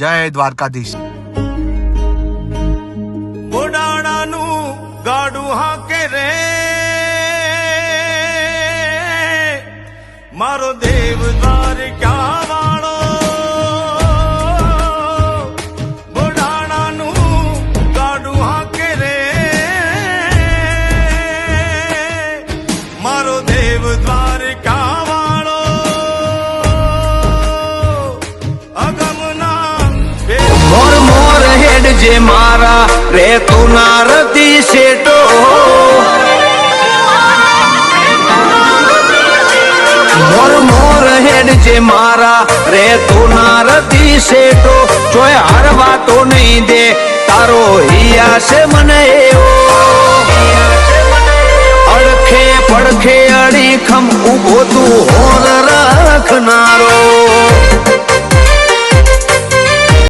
જય દ્વારકાધીશ। બોડાણાનું ગાડું હાકે રે મારો દેવ દ્વારકા વાળો, બોડાણાનું ગાડું હાકે રે મારો દેવ દ્વારકા વાળો, અગમના મોર મોર હેડ જે મારા રે તું નારદી શેટો, મોર મોર હેડ જે મારા રે તું નારદી શેટો, જોય હારવા તો નહીં દે તારો હિયા છે મને એવો, અડખે પડખે અડીખમ ઉભો તું હોર રાખનારો।